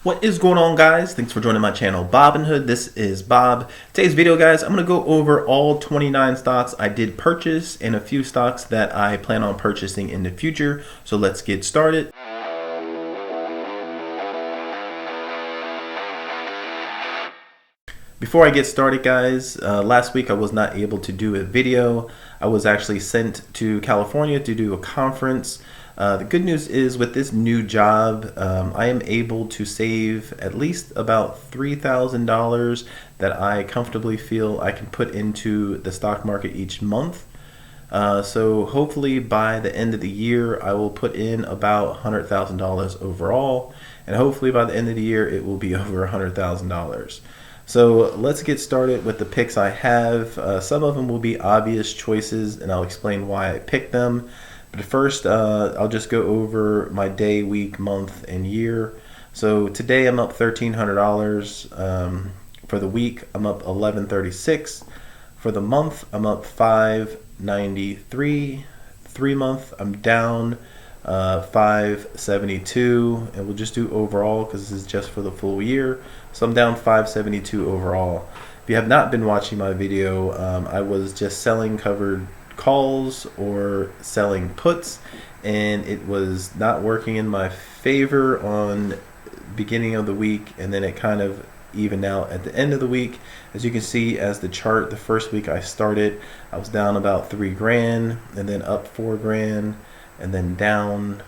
What is going on, guys? Thanks for joining my channel, Robinhood. This is Bob. Today's video, guys, I'm going to go over all 29 stocks I did purchase and a few stocks that I plan on purchasing in the future. So let's get started. Before I get started, guys, last week I was not able to do a video. I was actually sent to California to do a conference. The good news is with this new job, I am able to save at least about $3,000 that I comfortably feel I can put into the stock market each month. So hopefully by the end of the year, I will put in about $100,000 overall. And hopefully by the end of the year, it will be over $100,000. So let's get started with the picks I have. Some of them will be obvious choices, and I'll explain why I picked them. But first, I'll just go over my day, week, month, and year. So today I'm up $1,300. For the week, I'm up $1,136. For the month, I'm up $593. 3 month, I'm down $572, and we'll just do overall because this is just for the full year. So I'm down $572 overall. If you have not been watching my video, I was just selling covered calls or selling puts, and it was not working in my favor on beginning of the week, and then it kind of evened out at the end of the week. As you can see, as the chart, the first week I started, I was down about $3,000, and then up $4,000, and then down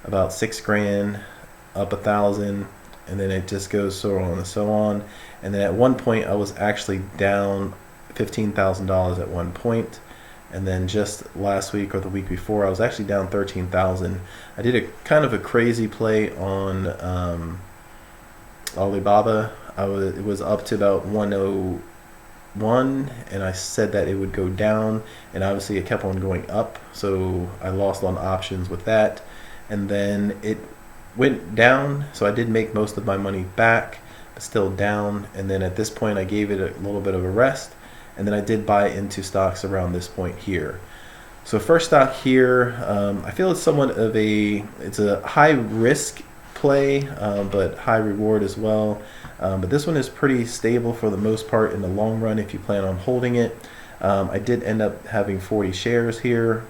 about $6,000, up $1,000, and then it just goes so on and so on. And then at one point I was actually down $15,000 at one point. And then just last week or the week before, I was actually down $13,000. I did a kind of a crazy play on Alibaba. It was up to about 101, and I said that it would go down, and obviously it kept on going up. So I lost on options with that, and then it went down. So I did make most of my money back, but still down. And then at this point, I gave it a little bit of a rest. And then I did buy into stocks around this point here. So first stock here, I feel it's somewhat of it's a high risk play, but high reward as well. But this one is pretty stable for the most part in the long run if you plan on holding it. I did end up having 40 shares here.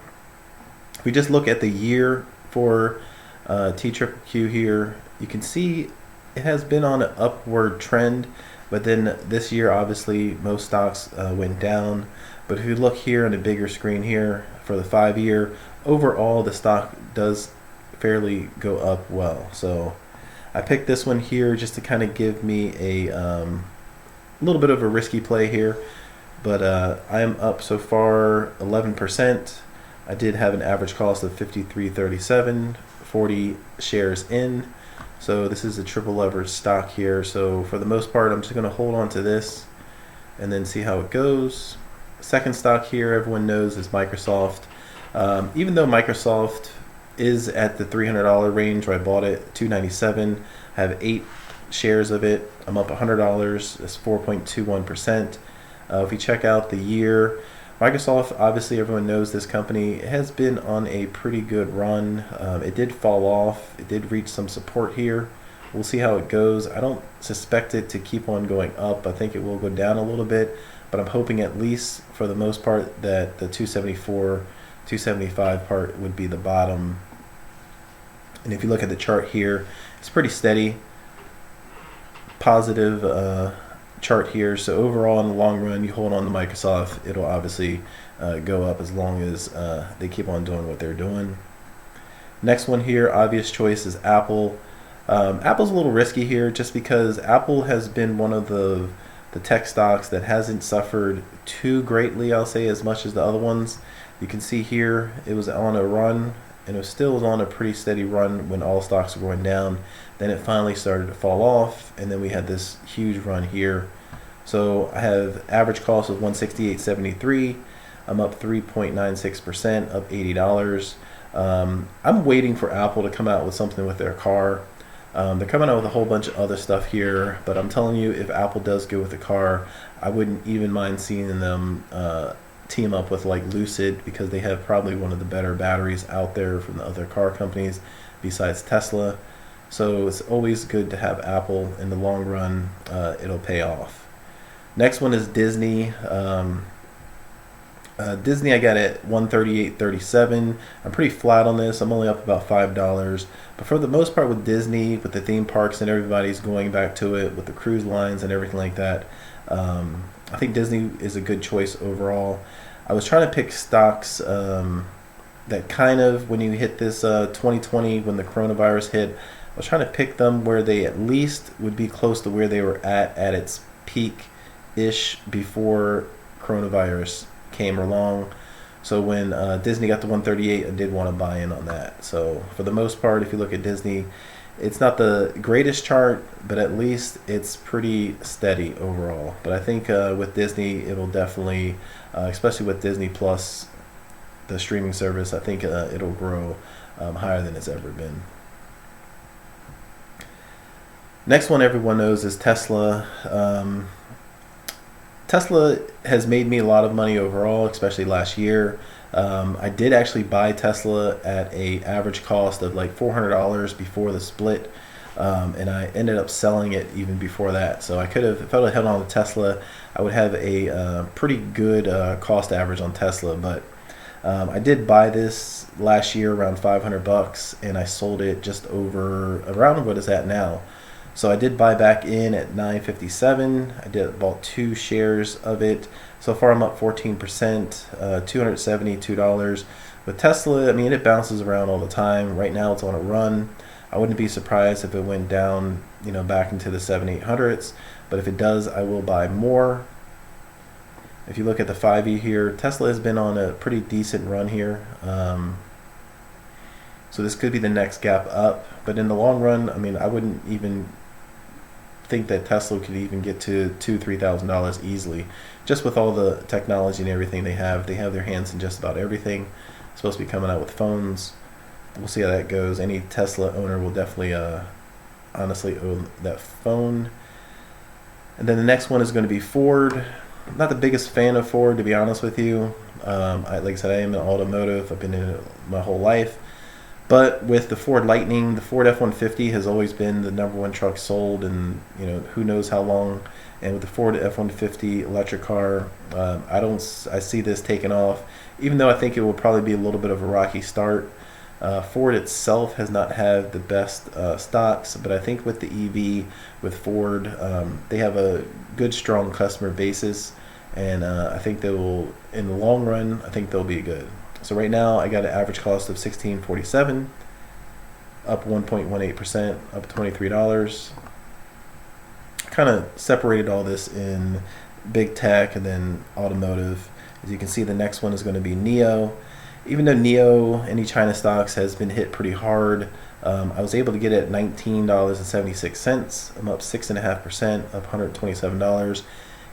If we just look at the year for TQQQ here, you can see it has been on an upward trend. But then this year, obviously, most stocks went down. But if you look here on the bigger screen here for the 5-year, overall the stock does fairly go up well. So I picked this one here just to kind of give me a little bit of a risky play here. But I am up so far 11%. I did have an average cost of $53.37, 40 shares in. So this is a triple leverage stock here. So for the most part, I'm just going to hold on to this and then see how it goes. Second stock here, everyone knows, is Microsoft. Even though Microsoft is at the $300 range where I bought it, $297, I have 8 shares of it. I'm up $100. That's 4.21%. If you check out the year, Microsoft, obviously everyone knows this company, it has been on a pretty good run. It did fall off. It did reach some support here. We'll see how it goes. I don't suspect it to keep on going up. I think it will go down a little bit, but I'm hoping at least for the most part that the 274, 275 part would be the bottom. And if you look at the chart here, it's pretty steady, positive chart here. So overall in the long run, you hold on to Microsoft, it'll obviously go up as long as they keep on doing what they're doing. Next one here, obvious choice, is Apple. Apple's a little risky here just because Apple has been one of the tech stocks that hasn't suffered too greatly, I'll say, as much as the other ones. You can see here it was on a run, and it still was on a pretty steady run when all stocks were going down. Then it finally started to fall off, and then we had this huge run here. So I have average cost of $168.73. I'm up 3.96%, up $80. I'm waiting for Apple to come out with something with their car. They're coming out with a whole bunch of other stuff here, but I'm telling you, if Apple does go with the car, I wouldn't even mind seeing them team up with like Lucid, because they have probably one of the better batteries out there from the other car companies besides Tesla. So it's always good to have Apple. In the long run, it'll pay off. Next one is Disney. Disney I got at 138.37. I'm pretty flat on this. I'm only up about $5. But for the most part with Disney, with the theme parks and everybody's going back to it, with the cruise lines and everything like that, I think Disney is a good choice overall. I was trying to pick stocks that kind of, when you hit this 2020, when the coronavirus hit, I was trying to pick them where they at least would be close to where they were at its peak-ish before coronavirus came along. So when Disney got to 138, I did want to buy in on that. So for the most part, if you look at Disney, it's not the greatest chart, but at least it's pretty steady overall. But I think with Disney, it'll definitely, especially with Disney Plus, the streaming service, I think it'll grow higher than it's ever been. Next one everyone knows is Tesla. Tesla has made me a lot of money overall, especially last year. I did actually buy Tesla at a average cost of like $400 before the split, and I ended up selling it even before that. So I could have, if I would have held on to Tesla, I would have a pretty good cost average on Tesla. But I did buy this last year around $500, and I sold it just over around what it's at now. So I did buy back in at $9.57. I bought 2 shares of it. So far I'm up 14%, $272. With Tesla, I mean, it bounces around all the time. Right now it's on a run. I wouldn't be surprised if it went down, back into the 700-800s. But if it does, I will buy more. If you look at the 5E here, Tesla has been on a pretty decent run here. So this could be the next gap up. But in the long run, I mean, I wouldn't even think that Tesla could even get to $2,000-$3,000 easily. Just with all the technology and everything they have their hands in just about everything. It's supposed to be coming out with phones. We'll see how that goes. Any Tesla owner will definitely honestly own that phone. And then the next one is going to be Ford. I'm not the biggest fan of Ford, to be honest with you. Like I said, I am in automotive. I've been in it my whole life. But with the Ford Lightning, the Ford F-150 has always been the #1 truck sold, and who knows how long. And with the Ford F-150 electric car, I see this taking off, even though I think it will probably be a little bit of a rocky start. Ford itself has not had the best stocks, but I think with the EV, with Ford, they have a good, strong customer basis, and I think they will, in the long run, I think they'll be good. So right now, I got an average cost of $16.47, up 1.18%, up $23. Kind of separated all this in big tech and then automotive. As you can see, the next one is going to be NIO. Even though NIO, any China stocks, has been hit pretty hard, I was able to get it at $19.76. I'm up 6.5%, up $127.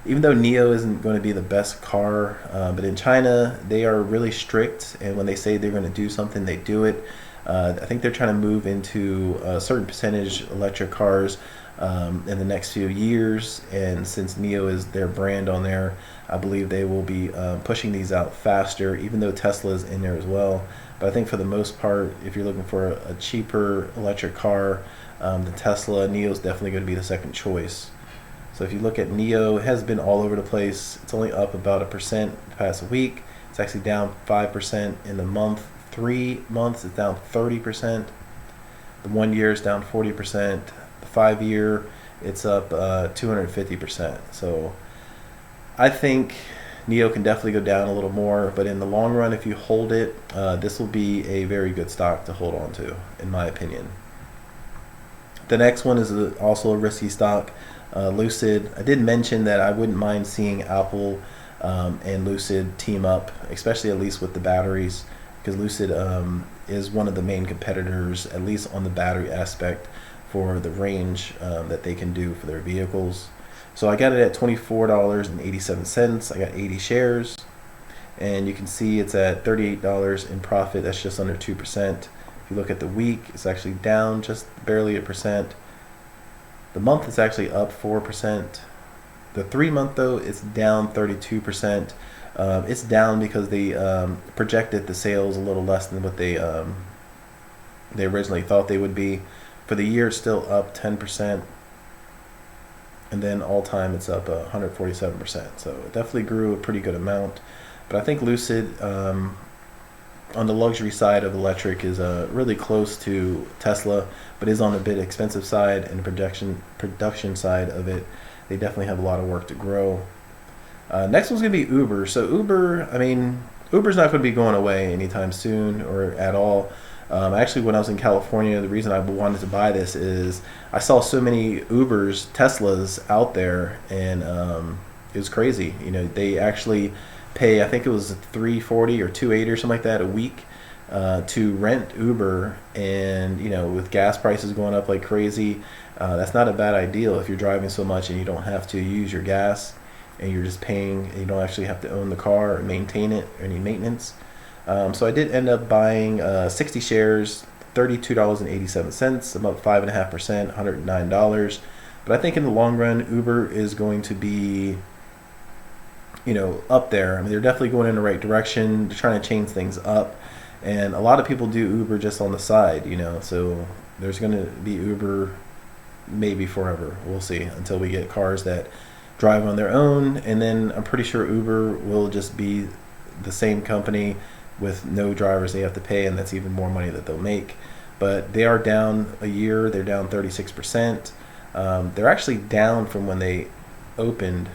Even though NIO isn't going to be the best car, but in China, they are really strict, and when they say they're going to do something, they do it. I think they're trying to move into a certain percentage electric cars in the next few years, and since NIO is their brand on there, I believe they will be pushing these out faster, even though Tesla is in there as well. But I think for the most part, if you're looking for a cheaper electric car, the Tesla, NIO is definitely going to be the second choice. So if you look at NIO, it has been all over the place. It's only up about 1% the past week. It's actually down 5% in the month. 3 months, it's down 30%. The 1 year is down 40%. The 5 year, it's up 250%. So I think NIO can definitely go down a little more, but in the long run, if you hold it, this will be a very good stock to hold on to, in my opinion. The next one is also a risky stock. Lucid. I did mention that I wouldn't mind seeing Apple and Lucid team up, especially at least with the batteries, because Lucid is one of the main competitors, at least on the battery aspect, for the range that they can do for their vehicles. So I got it at $24.87. I got 80 shares, and you can see it's at $38 in profit. That's just under 2%. If you look at the week, it's actually down just barely 1%. The month is actually up 4%. The 3 month though, it's down 32%. It's down because they projected the sales a little less than what they originally thought they would be. For the year, it's still up 10%. And then all time, it's up 147%. So it definitely grew a pretty good amount. But I think Lucid, on the luxury side of electric, is really close to Tesla, but is on a bit expensive side, and the production side of it, they definitely have a lot of work to grow. Next one's going to be Uber. So Uber, I mean, Uber's not going to be going away anytime soon or at all. Actually, when I was in California, the reason I wanted to buy this is I saw so many Ubers, Teslas out there, and it was crazy. You know, they actually pay, I think it was $340 or $280 or something like that a week to rent Uber, and you know, with gas prices going up like crazy, that's not a bad idea if you're driving so much and you don't have to use your gas, and you're just paying, and you don't actually have to own the car or maintain it or any maintenance. So I did end up buying 60 shares, $32.87. I'm up 5.5%, $109. But I think in the long run, Uber is going to be, you know, up there. I mean, they're definitely going in the right direction. They're trying to change things up, and a lot of people do Uber just on the side, you know. So there's going to be Uber maybe forever. We'll see, until we get cars that drive on their own, and then I'm pretty sure Uber will just be the same company with no drivers they have to pay, and that's even more money that they'll make. But they are down a year. They're down 36%. They're actually down from when they opened,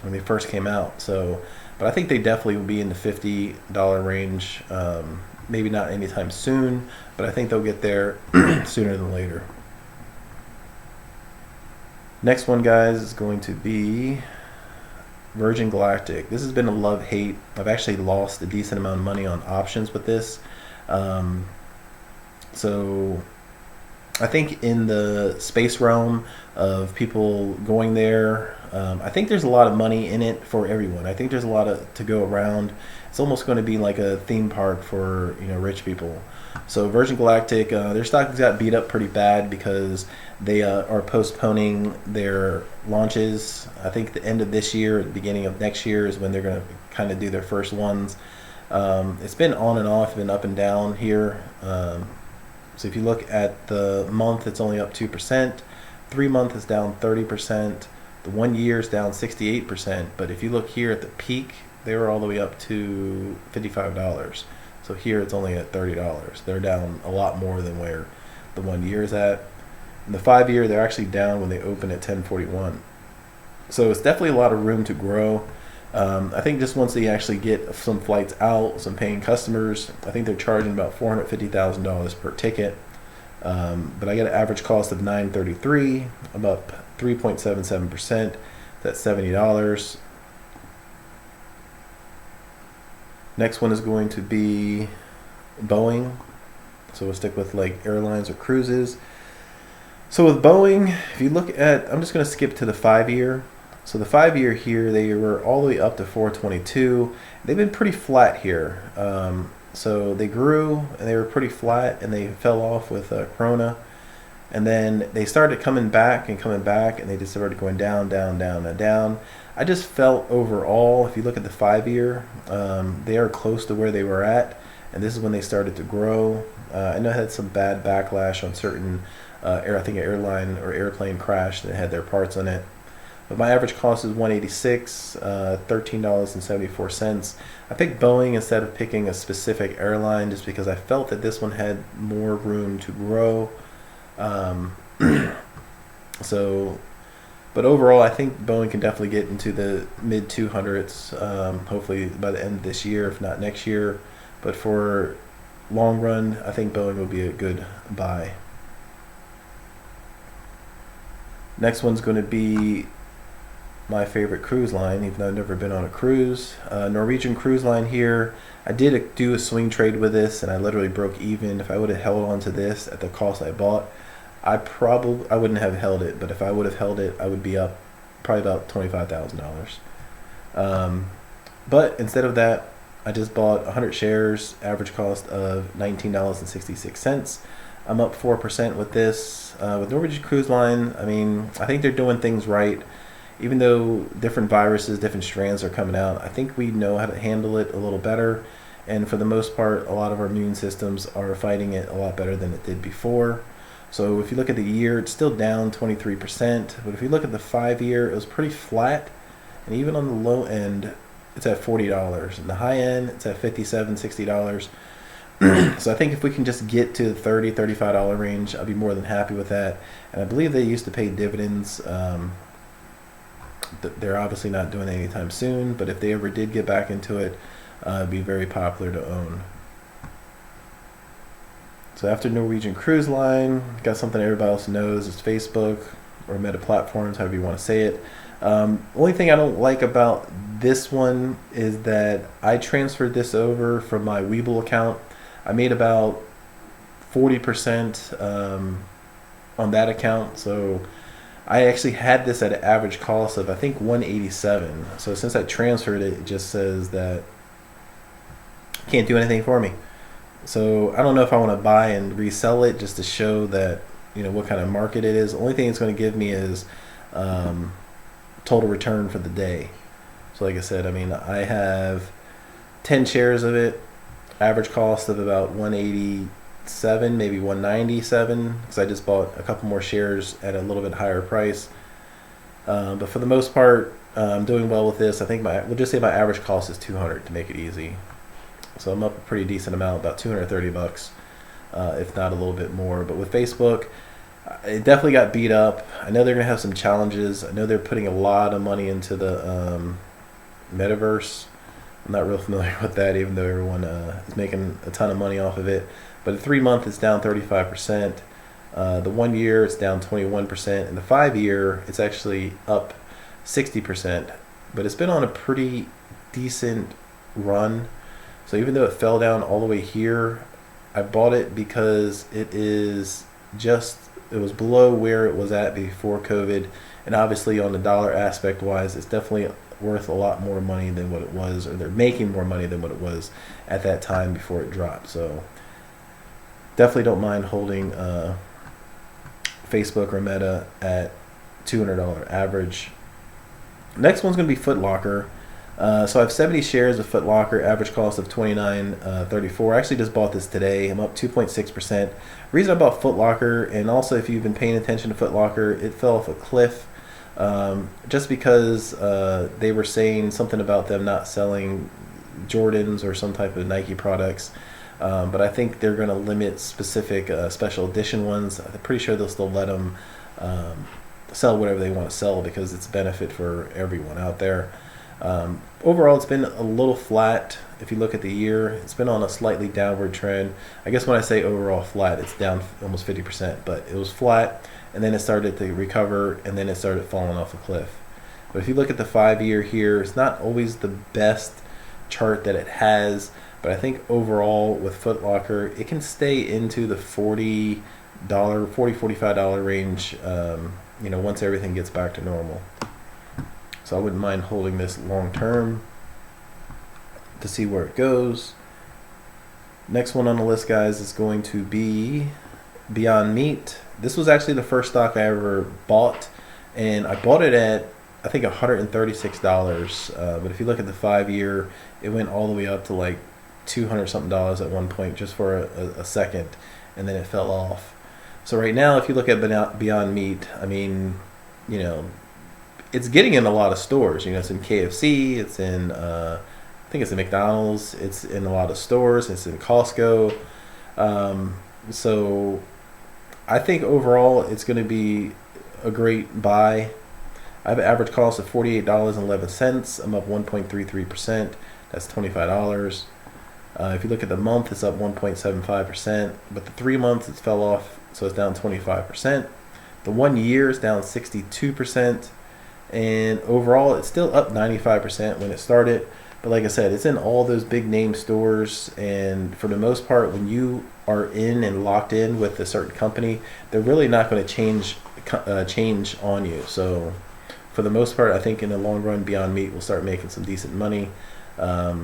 when they first came out. So, but I think they definitely will be in the $50 range. Maybe not anytime soon, but I think they'll get there sooner than later. Next one, guys, is going to be Virgin Galactic. This has been a love-hate. I've actually lost a decent amount of money on options with this. So I think in the space realm of people going there, I think there's a lot of money in it for everyone. I think there's a lot to go around. It's almost going to be like a theme park for, you know, rich people. So Virgin Galactic, their stock got beat up pretty bad because they are postponing their launches. I think the end of this year, the beginning of next year is when they're going to kind of do their first ones. It's been on and off, been up and down here. So if you look at the month, it's only up 2%. 3 month is down 30%. The 1 year is down 68%. But if you look here at the peak, they were all the way up to $55. So here it's only at $30. They're down a lot more than where the 1 year is at. In the 5 year, they're actually down when they open at 1041. So it's definitely a lot of room to grow. I think just once they actually get some flights out, some paying customers, I think they're charging about $450,000 per ticket. But I get an average cost of $933, about 3.77%. That's $70. Next one is going to be Boeing. So we'll stick with like airlines or cruises. So with Boeing, if you look at, I'm just going to skip to the 5 year. So the 5 year here, they were all the way up to 422. They've been pretty flat here. So they grew and they were pretty flat, and they fell off with Corona. And then they started coming back, and they just started going down, down, down, and down. I just felt overall, if you look at the 5 year, they are close to where they were at. And this is when they started to grow. I know I had some bad backlash on certain, I think an airline or airplane crashed that had their parts on it. But my average cost is $186, $13.74. I picked Boeing instead of picking a specific airline just because I felt that this one had more room to grow. But overall, I think Boeing can definitely get into the mid 200s, hopefully by the end of this year, if not next year. But for long run, I think Boeing will be a good buy. Next one's going to be my favorite cruise line, even though I've never been on a cruise. Norwegian cruise line here. I did do a swing trade with this, and I literally broke even. If I would have held on to this at the cost I bought, I wouldn't have held it. But if I would have held it, I would be up probably about $25,000. But instead of that, I just bought 100 shares, average cost of $19.66. I'm up 4% with this. With Norwegian Cruise Line, I mean, I think they're doing things right. Even though different viruses, different strands are coming out, I think we know how to handle it a little better. And for the most part, a lot of our immune systems are fighting it a lot better than it did before. So if you look at the year, it's still down 23%. But if you look at the 5-year, it was pretty flat. And even on the low end, it's at $40. And the high end, it's at $57, $60. So I think if we can just get to the $30, $35 range, I'll be more than happy with that. And I believe they used to pay dividends. They're obviously not doing it anytime soon, but if they ever did get back into it, it'd be very popular to own. So after Norwegian Cruise Line, got something everybody else knows. It's Facebook or Meta Platforms, however you want to say it. Only thing I don't like about this one is that I transferred this over from my Webull account. I made about 40% on that account. So I actually had this at an average cost of, I think, $187. So since I transferred it, it just says that it can't do anything for me. So I don't know if I want to buy and resell it just to show that, what kind of market it is. The only thing it's going to give me is total return for the day. So like I said, I have 10 shares of it, average cost of about 187, maybe 197, because I just bought a couple more shares at a little bit higher price. But for the most part, I'm doing well with this. I think we'll just say my average cost is 200 to make it easy. So I'm up a pretty decent amount, about $230, if not a little bit more. But with Facebook, it definitely got beat up. I know they're going to have some challenges. I know they're putting a lot of money into the metaverse. I'm not real familiar with that, even though everyone is making a ton of money off of it. But the 3-month is down 35%. The 1 year, it's down 21%. And the 5-year, it's actually up 60%. But it's been on a pretty decent run. So even though it fell down all the way here, I bought it because it was below where it was at before COVID. And obviously on the dollar aspect wise, it's definitely worth a lot more money than what it was, or they're making more money than what it was at that time before it dropped. So definitely don't mind holding Facebook or Meta at $200 average. Next one's going to be Foot Locker. So I have 70 shares of Foot Locker, average cost of $29.34. I actually just bought this today. I'm up 2.6%. The reason I bought Foot Locker, and also if you've been paying attention to Foot Locker, it fell off a cliff just because they were saying something about them not selling Jordans or some type of Nike products. But I think they're going to limit specific special edition ones. I'm pretty sure they'll still let them sell whatever they want to sell because it's a benefit for everyone out there. Overall, it's been a little flat. If you look at the year, it's been on a slightly downward trend. I guess when I say overall flat, it's down almost 50%, but it was flat, and then it started to recover, and then it started falling off a cliff. But if you look at the 5-year here, it's not always the best chart that it has, but I think overall with Foot Locker, it can stay into the $45 range, once everything gets back to normal. So I wouldn't mind holding this long term to see where it goes. Next one on the list, guys, is going to be Beyond Meat. This was actually the first stock I ever bought, and I bought it at, I think, $136. But if you look at the 5-year, it went all the way up to like $200 something at one point just for a second, and then it fell off. So right now, if you look at Beyond Meat, it's getting in a lot of stores. It's in KFC, it's in, I think it's in McDonald's, it's in a lot of stores, it's in Costco. So I think overall it's going to be a great buy. I have an average cost of $48.11. I'm up 1.33%. That's $25. If you look at the month, it's up 1.75%. But the 3 months, it fell off, so it's down 25%. The 1 year is down 62%. And overall, it's still up 95% when it started. But like I said, it's in all those big name stores. And for the most part, when you are in and locked in with a certain company, they're really not going to change on you. So for the most part, I think in the long run, Beyond Meat will start making some decent money. I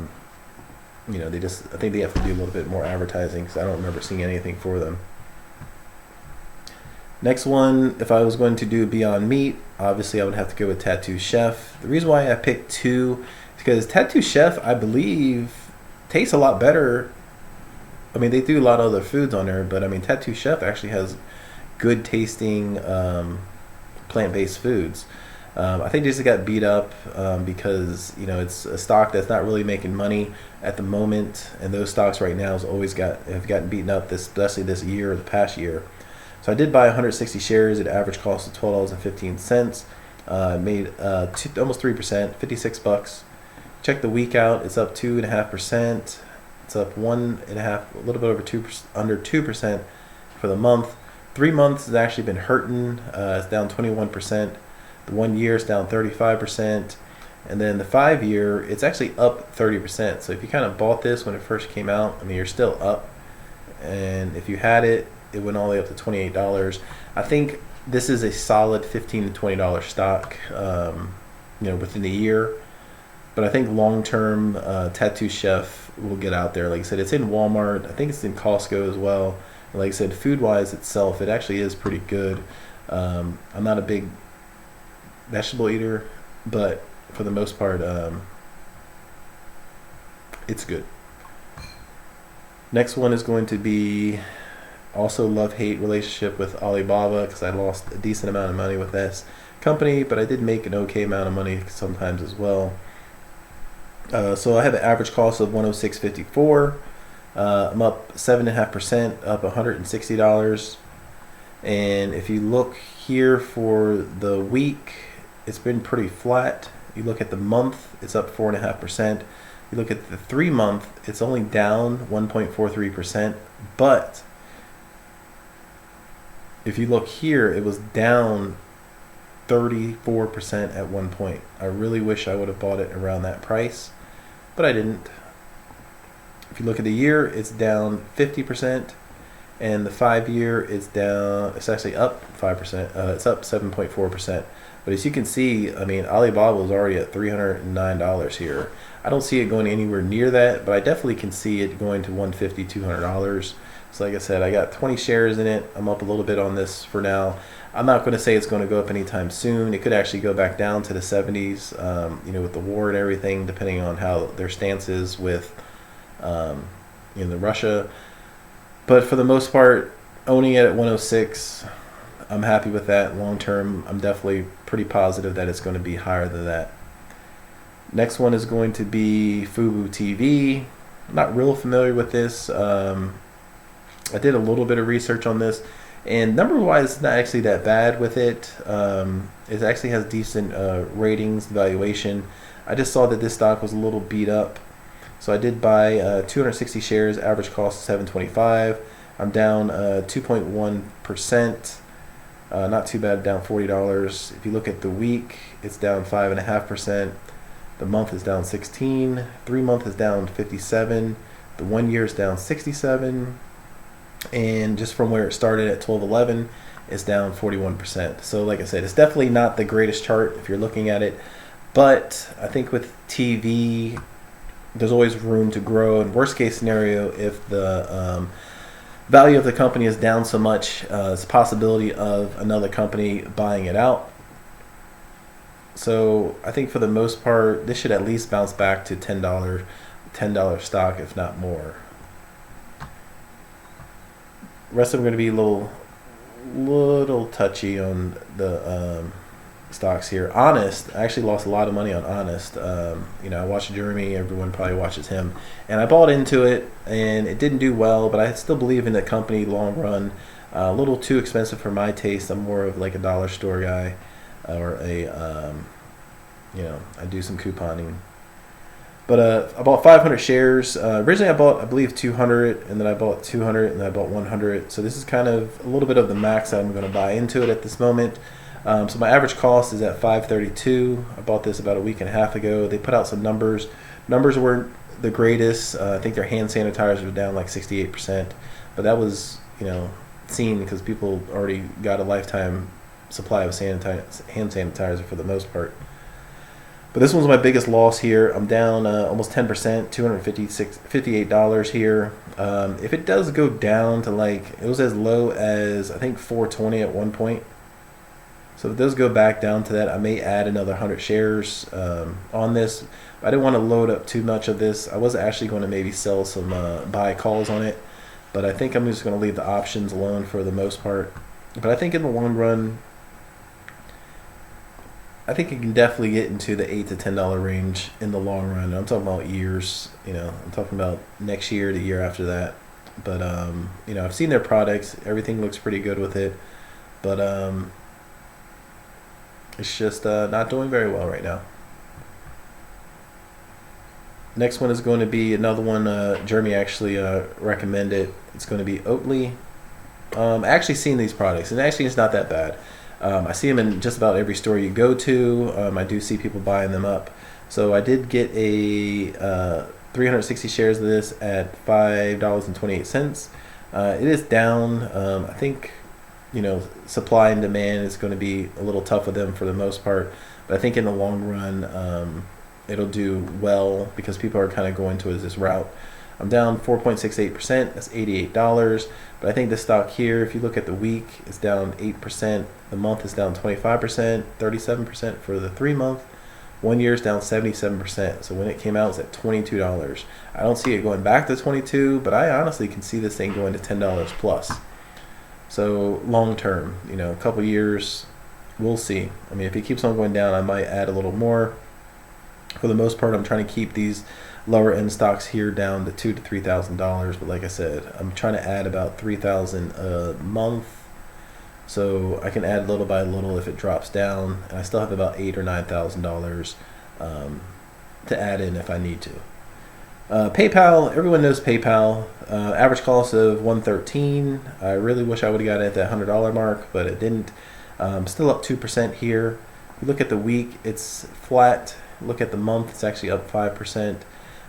think they have to do a little bit more advertising because I don't remember seeing anything for them. Next one, if I was going to do Beyond Meat, obviously I would have to go with Tattoo Chef. The reason why I picked two is because Tattoo Chef, I believe, tastes a lot better. They do a lot of other foods on there, but Tattoo Chef actually has good tasting plant-based foods. I think they just got beat up because it's a stock that's not really making money at the moment, and those stocks right now have gotten beaten up, especially this year or the past year. So I did buy 160 shares at average cost of $12.15. Made almost 3%, $56. Check the week out; it's up 2.5%. It's up 1.5, a little bit over 2%, under 2% for the month. 3 months has actually been hurting. It's down 21%. The 1 year is down 35%, and then the 5 year, it's actually up 30%. So if you kind of bought this when it first came out, I mean, you're still up. And if you had it, it went all the way up to $28. I think this is a solid $15 to $20 stock, within the year. But I think long term, Tattoo Chef will get out there. Like I said, it's in Walmart. I think it's in Costco as well. And like I said, food wise itself, it actually is pretty good. I'm not a big vegetable eater, but for the most part, it's good. Next one is going to be also love-hate relationship with Alibaba, because I lost a decent amount of money with this company, but I did make an okay amount of money sometimes as well. So I have an average cost of $106.54. I'm up 7.5%, up $160. And if you look here for the week, it's been pretty flat. You look at the month, it's up 4.5%. You look at the 3 month, it's only down 1.43%. But if you look here, it was down 34% at one point. I really wish I would have bought it around that price, but I didn't. If you look at the year, it's down 50%. And the 5 year, it's actually up 5%. It's up 7.4%. But as you can see, I mean, Alibaba was already at $309 here. I don't see it going anywhere near that, but I definitely can see it going to $150, $200. So like I said, I got 20 shares in it. I'm up a little bit on this for now. I'm not going to say it's going to go up anytime soon. It could actually go back down to the 70s, with the war and everything, depending on how their stance is with Russia. But for the most part, owning it at 106, I'm happy with that. Long term, I'm definitely pretty positive that it's going to be higher than that. Next one is going to be FUBU TV. I'm not real familiar with this. I did a little bit of research on this, and number-wise, it's not actually that bad with it. It actually has decent ratings, valuation. I just saw that this stock was a little beat up. So I did buy 260 shares, average cost $7.25. I'm down 2.1%. Not too bad, down $40. If you look at the week, it's down 5.5%. The month is down 16. 3 month is down 57. The 1 year is down 67. And just from where it started at 12.11, it's down 41%. So like I said, it's definitely not the greatest chart if you're looking at it. But I think with TV, there's always room to grow. And worst case scenario, if the value of the company is down so much, it's a possibility of another company buying it out. So I think for the most part, this should at least bounce back to $10 stock, if not more. Rest of them are going to be a little touchy on the stocks here. Honest, I actually lost a lot of money on Honest. I watched Jeremy. Everyone probably watches him, and I bought into it, and it didn't do well. But I still believe in the company long run. A little too expensive for my taste. I'm more of like a dollar store guy, or I do some couponing. But I bought 500 shares. Originally, I bought, I believe, 200, and then I bought 200, and then I bought 100. So this is kind of a little bit of the max that I'm going to buy into it at this moment. So my average cost is at $5.32. I bought this about a week and a half ago. They put out some numbers. Numbers weren't the greatest. I think their hand sanitizers were down like 68%. But that was, seen because people already got a lifetime supply of hand sanitizer for the most part. But this one's my biggest loss here. I'm down almost 10%, $58 here. If it does go down to it was as low as I think $4.20 at one point. So if it does go back down to that, I may add another 100 shares on this. I didn't want to load up too much of this. I was actually going to maybe sell some buy calls on it, but I think I'm just going to leave the options alone for the most part. But I think in the long run, I think it can definitely get into the $8 to $10 range in the long run. I'm talking about years. I'm talking about next year, the year after that. But I've seen their products. Everything looks pretty good with it. But it's just not doing very well right now. Next one is going to be another one. Jeremy actually recommended. It's going to be Oatley. I actually seen these products, and actually it's not that bad. I see them in just about every store you go to. I do see people buying them up. So I did get a 360 shares of this at $5.28. It is down. I think, supply and demand is going to be a little tough with them for the most part. But I think in the long run, it'll do well because people are kind of going towards this route. I'm down 4.68%. That's $88. But I think the stock here, if you look at the week, is down 8%. The month is down 25%, 37% for the 3 month. 1 year is down 77%. So when it came out, it was at $22. I don't see it going back to 22, but I honestly can see this thing going to $10 plus. So long term, a couple years, we'll see. I mean, if it keeps on going down, I might add a little more. For the most part, I'm trying to keep these lower end stocks here down to $2,000 to $3,000. But like I said, I'm trying to add about $3,000 a month, so I can add little by little if it drops down, and I still have about $8,000 or $9,000 to add in if I need to. PayPal, everyone knows PayPal. Average cost of $113. I really wish I would have got it at that $100 mark, but it didn't. Still up 2% here. If you look at the week, it's flat. Look at the month, it's actually up 5%.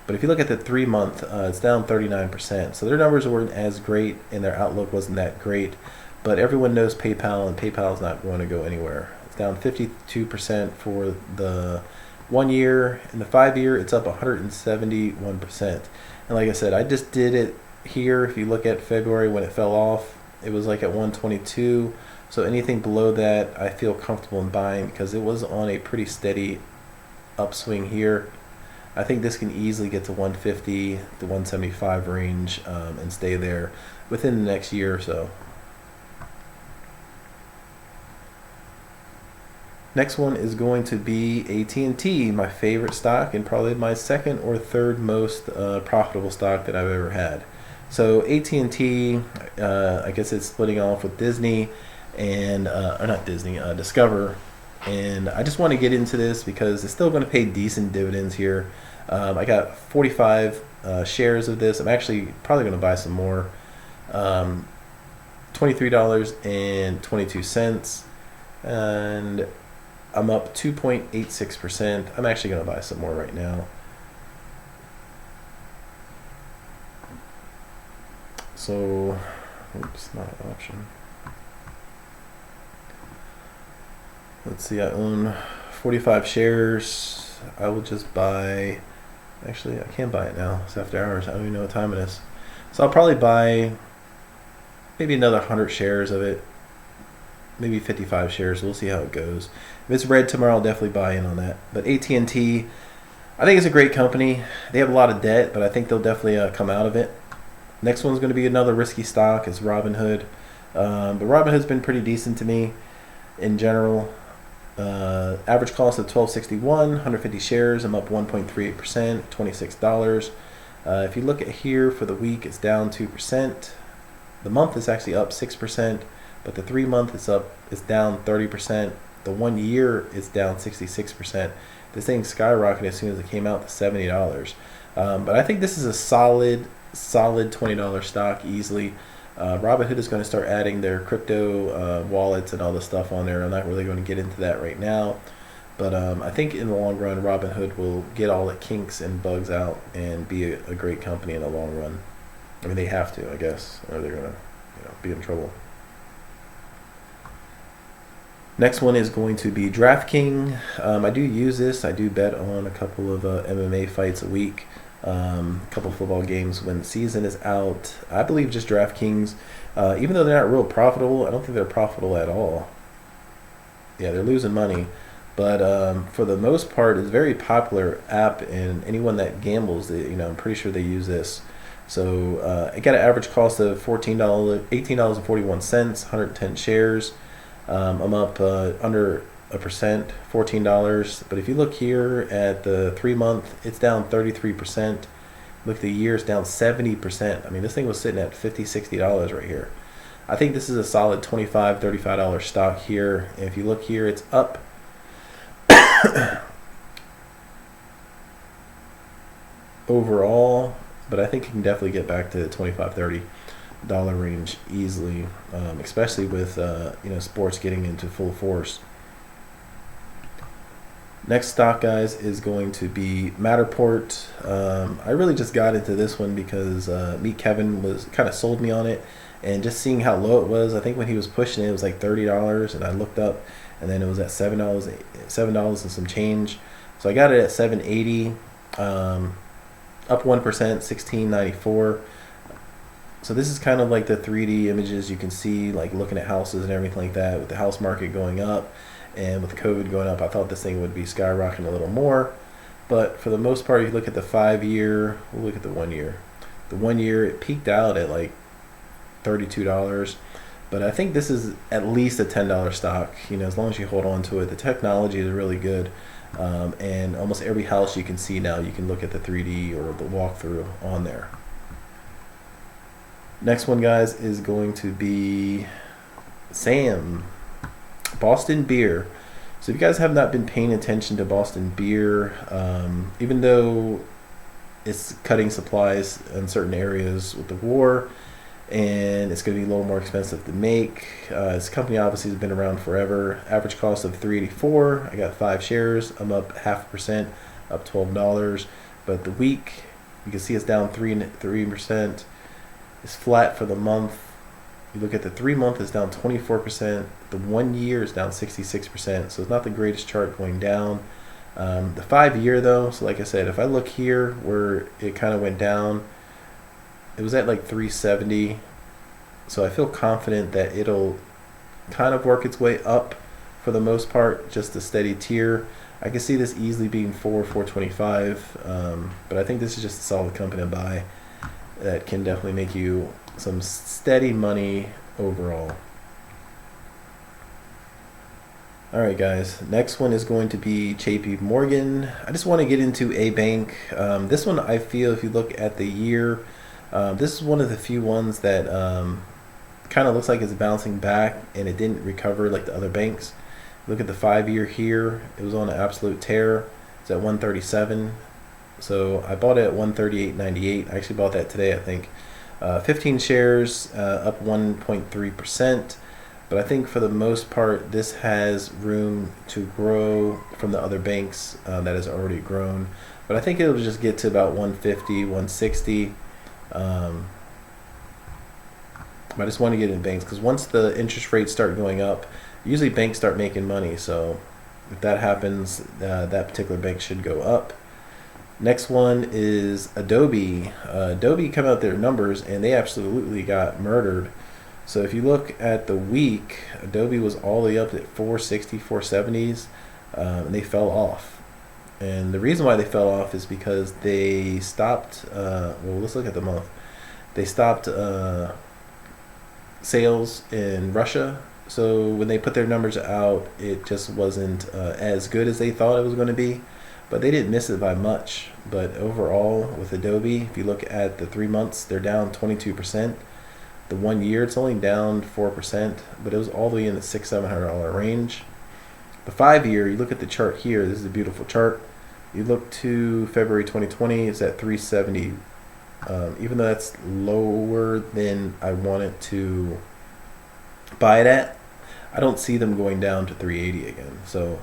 But if you look at the 3 month, it's down 39%. So their numbers weren't as great, and their outlook wasn't that great. But everyone knows PayPal, and PayPal is not going to go anywhere. It's down 52% for the 1 year. In the 5 year, it's up 171%. And like I said, I just did it here. If you look at February when it fell off, it was like at 122. So anything below that, I feel comfortable in buying because it was on a pretty steady upswing here. I think this can easily get to 150 to 175 range and stay there within the next year or so. Next one is going to be AT&T, my favorite stock and probably my second or third most profitable stock that I've ever had. So AT&T, I guess it's splitting off with Disney and or not Disney, Discover. And I just want to get into this because it's still going to pay decent dividends here. I got 45 shares of this. I'm actually probably going to buy some more. $23.22. And I'm up 2.86%. I'm actually going to buy some more right now. So, oops, not an option. Let's see, I own 45 shares. I will just buy, actually I can't buy it now, it's after hours, I don't even know what time it is. So I'll probably buy maybe another 100 shares of it, maybe 55 shares, we'll see how it goes. If it's red tomorrow, I'll definitely buy in on that. But AT&T, I think it's a great company. They have a lot of debt, but I think they'll definitely come out of it. Next one's going to be another risky stock, is Robinhood. But Robinhood's been pretty decent to me in general. Average cost of $12.61, 150 shares. I'm up 1.38%, $26. If you look at here for the week, it's down 2%. The month is actually up 6%, but the 3 month is down 30%. The 1 year is down 66%. This thing skyrocketed as soon as it came out to $70. But I think this is a solid $20 stock easily. Robinhood is going to start adding their crypto wallets and all the stuff on there. I'm not really going to get into that right now, but I think in the long run, Robinhood will get all the kinks and bugs out and be a great company in the long run. I mean, they have to, I guess, or they're going to be in trouble. Next one is going to be Draftking. I do use this. I do bet on a couple of MMA fights a week. A couple football games when the season is out. I believe just DraftKings, even though they're not real profitable, I don't think they're profitable at all. Yeah, they're losing money, but for the most part, it's a very popular app, and anyone that gambles, I'm pretty sure they use this. So it got an average cost of $18.41, 110 shares. I'm up under a percent, $14. But if you look here at the 3-month, it's down 33%. Look, the year is down 70%. I mean, this thing was sitting at $50, $60 right here. I think this is a solid $25, $35 stock here. And if you look here, it's up. Overall, but I think you can definitely get back to the $25, $30 range easily, especially with sports getting into full force. Next stock, guys, is going to be Matterport. I really just got into this one because Meet Kevin was kind of sold me on it, and just seeing how low it was. I think when he was pushing it, it was like $30, and I looked up, and then it was at $7 and some change. So I got it at $7.80, up 1%, $16.94. So this is kind of like the 3D images you can see, like looking at houses and everything like that, with the house market going up. And with COVID going up, I thought this thing would be skyrocketing a little more. But for the most part, if you look at the 5-year, we'll look at the 1 year. The 1 year, it peaked out at like $32. But I think this is at least a $10 stock, as long as you hold on to it. The technology is really good. And almost every house you can see now, you can look at the 3D or the walkthrough on there. Next one, guys, is going to be Sam. Boston Beer. So if you guys have not been paying attention to Boston Beer, even though it's cutting supplies in certain areas with the war, and it's going to be a little more expensive to make. This company obviously has been around forever. Average cost of $3.84. I got 5 shares. I'm up 0.5%, up $12. But the week, you can see it's down 3%. It's flat for the month. You look at the 3-month, it's down 24%. The 1 year is down 66%. So it's not the greatest chart going down. The 5-year though, so like I said, if I look here where it kind of went down, it was at like 370. So I feel confident that it'll kind of work its way up for the most part, just a steady tier. I can see this easily being 425, but I think this is just a solid company to buy that can definitely make you some steady money overall. Alright guys, next one is going to be JP Morgan. I just want to get into a bank. This one, I feel, if you look at the year, this is one of the few ones that kind of looks like it's bouncing back and it didn't recover like the other banks. Look at the 5-year here, it was on an absolute tear. It's at 137. So I bought it at 138.98. I actually bought that today, I think. 15 shares, up 1.3%. But I think for the most part, this has room to grow from the other banks that has already grown. But I think it'll just get to about 150, 160. But I just want to get in banks because once the interest rates start going up, usually banks start making money. So if that happens, that particular bank should go up. Next one is Adobe. Adobe come out their numbers and they absolutely got murdered. So if you look at the week, Adobe was all the way up at 460, 470s, and they fell off. And the reason why they fell off is because they stopped, well, let's look at the month. They stopped sales in Russia. So when they put their numbers out, it just wasn't as good as they thought it was going to be. But they didn't miss it by much. But overall, with Adobe, if you look at the 3 months, they're down 22%. The 1 year, it's only down 4%, but it was all the way in the $600-700 range. The 5-year, you look at the chart here. This is a beautiful chart. You look to February 2020, it's at 370. Even though that's lower than I wanted to buy it at, I don't see them going down to 380 again. So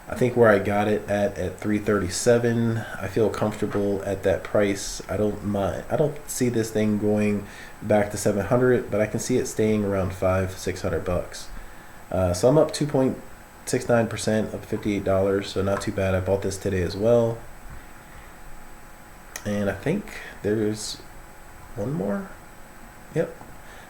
I think where I got it at 337, I feel comfortable at that price. I don't mind. I don't see this thing going back to 700, but I can see it staying around $500-600. So I'm up 2.69%, up $58. So not too bad. I bought this today as well. And I think there's one more. Yep.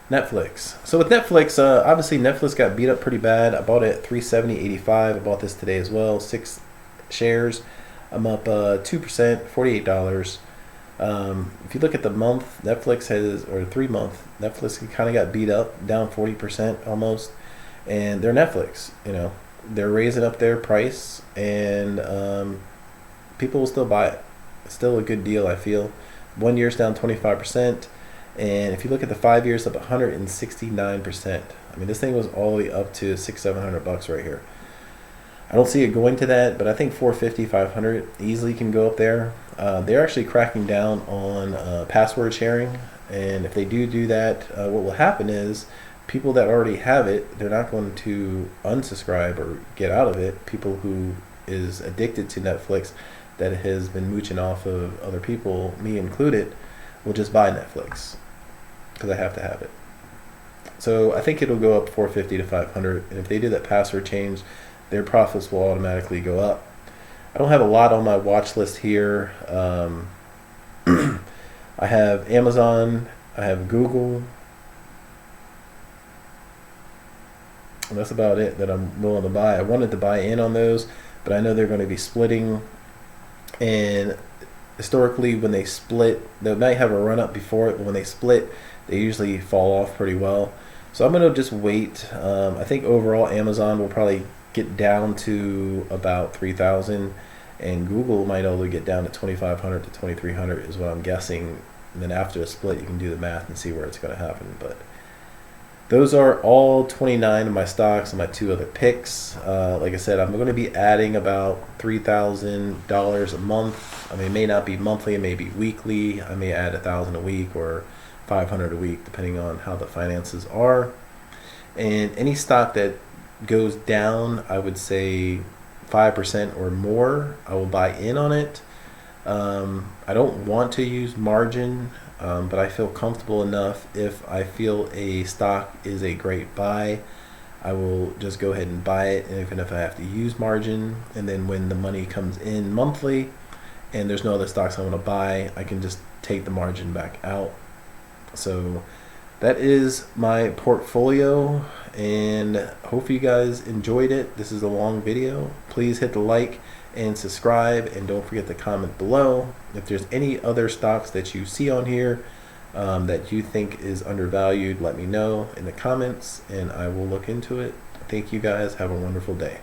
Netflix. So with Netflix, obviously Netflix got beat up pretty bad. I bought it at $370.85. I bought this today as well. 6 shares. I'm up 2%, $48. If you look at the month, Netflix has, or 3 month, Netflix kind of got beat up, down 40% almost, and they're Netflix. They're raising up their price, and people will still buy it. It's still a good deal, I feel. 1 year's down 25%, and if you look at the 5 years, up 169%. I mean, this thing was all the way up to $600-700 right here. I don't see it going to that, but I think 450, 500 easily can go up there. They're actually cracking down on password sharing, and if they do that, what will happen is people that already have it, they're not going to unsubscribe or get out of it. People who is addicted to Netflix, that has been mooching off of other people, me included, will just buy Netflix because I have to have it. So I think it'll go up 450 to 500, and if they do that password change, their profits will automatically go up. I don't have a lot on my watch list here. I have Amazon, I have Google, and that's about it that I'm willing to buy. I wanted to buy in on those, but I know they're going to be splitting, and historically when they split, they might have a run up before it, but when they split, they usually fall off pretty well. So I'm going to just wait. I think overall Amazon will probably get down to about 3,000, and Google might only get down to 2,500 to 2,300 is what I'm guessing. And then after the split, you can do the math and see where it's going to happen. But those are all 29 of my stocks and my 2 other picks. Like I said, I'm going to be adding about $3,000 a month. I mean, it may not be monthly, it may be weekly. I may add 1,000 a week or 500 a week, depending on how the finances are. And any stock that goes down, I would say 5% or more, I will buy in on it. I don't want to use margin, but I feel comfortable enough. If I feel a stock is a great buy, I will just go ahead and buy it, and even if I have to use margin, and then when the money comes in monthly and there's no other stocks I want to buy, I can just take the margin back out. So that is my portfolio, and hope you guys enjoyed it. This is a long video. Please hit the like and subscribe, and don't forget to comment below if there's any other stocks that you see on here that you think is undervalued. Let me know in the comments and I will look into it. Thank you guys. Have a wonderful day.